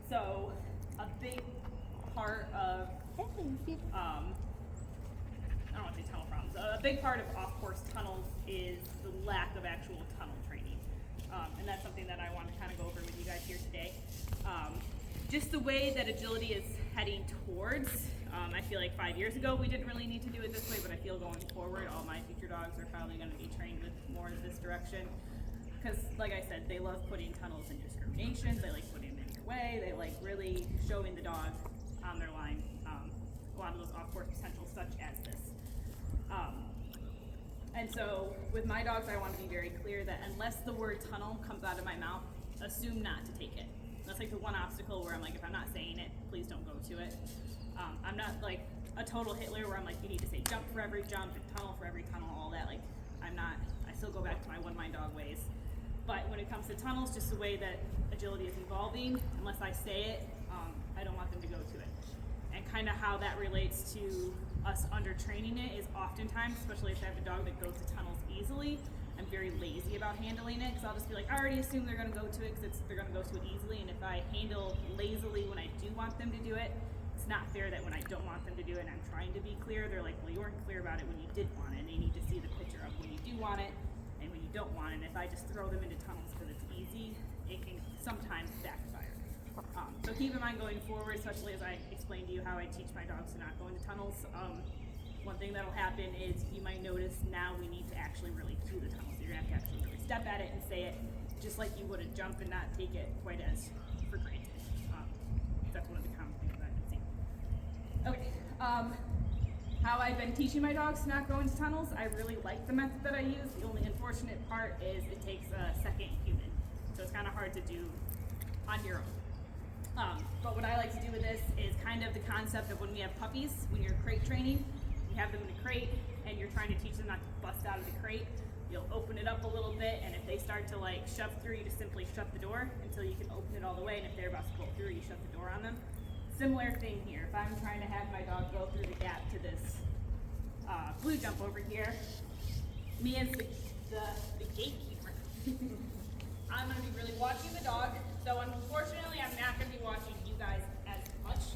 So a big part of, I don't want to say tunnel problems, a big part of off-course tunnels is the lack of actual tunnel training. And that's something that I want to kind of go over with you guys here today. Just the way that agility is heading towards, I feel like 5 years ago we didn't really need to do it this way, but I feel going forward all my future dogs are probably going to be trained with more in this direction. Because like I said, they love putting tunnels in discriminations, they like putting them in your way, they like really showing the dog on their line a lot of those off-course potentials such as this. And so with my dogs, I want to be very clear that unless the word tunnel comes out of my mouth, assume not to take it. That's like the one obstacle where I'm like, if I'm not saying it, please don't go to it. I'm not like a total Hitler where I'm like, you need to say jump for every jump and tunnel for every tunnel, all that. Like, I'm not, I still go back to my one-mind dog ways. But when it comes to tunnels, just the way that agility is evolving, unless I say it, I don't want them to go to it. And kind of how that relates to us under training it is oftentimes, especially if I have a dog that goes to tunnels easily, I'm very lazy about handling it because I'll just be like, I already assume they're going to go to it because they're going to go to it easily. And if I handle lazily when I do want them to do it, it's not fair that when I don't want them to do it and I'm trying to be clear, they're like, well, you weren't clear about it when you did want it. And they need to see the picture of when you do want it and when you don't want it. And if I just throw them into tunnels because it's easy, it can sometimes backfire. So keep in mind going forward, especially as I explain to you how I teach my dogs to not go into tunnels. One thing that'll happen is you might notice now we need to actually really cue the tunnels. So you're gonna have to actually really step at it and say it, just like you would a jump and not take it quite as for granted. That's one of the common things that I've been seeing. Okay, how I've been teaching my dogs to not go into tunnels, I really like the method that I use. The only unfortunate part is it takes a second human. So it's kind of hard to do on your own. But what I like to do with this is kind of the concept of when we have puppies, when you're crate training, you have them in a crate and you're trying to teach them not to bust out of the crate, you'll open it up a little bit, and if they start to like shove through, you just simply shut the door until you can open it all the way, and if they're about to pull through, you shut the door on them. Similar thing here. If I'm trying to have my dog go through the gap to this blue jump over here, me as the gatekeeper, I'm going to be really watching the dog. So unfortunately, I'm not going to be watching you guys as much.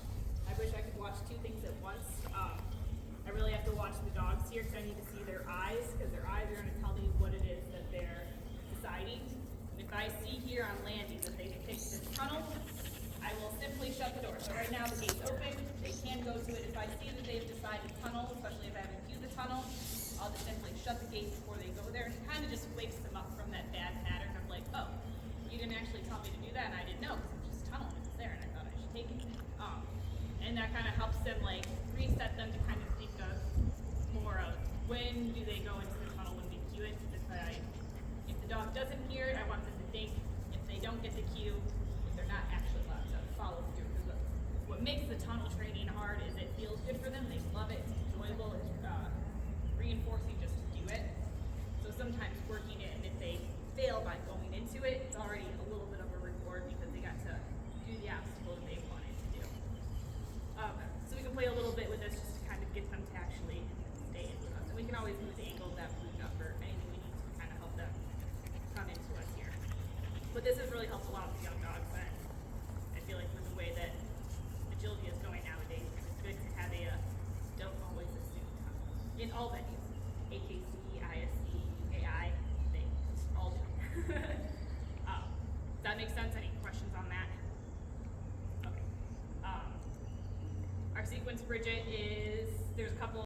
I wish I could watch two things at once. I really have to watch the dogs here because I need to see their eyes, because their eyes are going to tell me what it is that they're deciding. If I see here on landing that they pick this tunnel, I will simply shut the door. So right now the gate's open, they can go to it. If I see that they've decided tunnel, especially if I haven't viewed the tunnel, I'll just simply shut the gate before they go there. And it kind of just wakes them up from that bad pattern of like, oh, you didn't actually tell me to do that, and I didn't know because it was just tunnel and it was there, and I thought I should take it. And that kind of helps them like reset them to kind of think of more of when do they go into the tunnel when we cue it. If the dog doesn't hear it, I want them to think. If they don't get the cue, if they're not actually allowed to follow through. Because what makes the tunnel training hard is it feels good for them. They love it. It's enjoyable. It's reinforcing just to do it. So sometimes working it, and if they fail by going into it, it's already a little bit of a reward because they got to do the obstacle that they wanted to do. So we can play a little bit with this just to kind of get them to actually stay in with us. And we can always move the angle of that blue jump or anything we need to kind of help them come into us here. But this has really helped a lot with young dogs, and I feel like with the way that agility is going nowadays, it's good to have a don't always assume in all venues. AKC, ISC, AI, they all do. Does that make sense? Any questions on that? Okay. Our sequence, Bridget, is there's a couple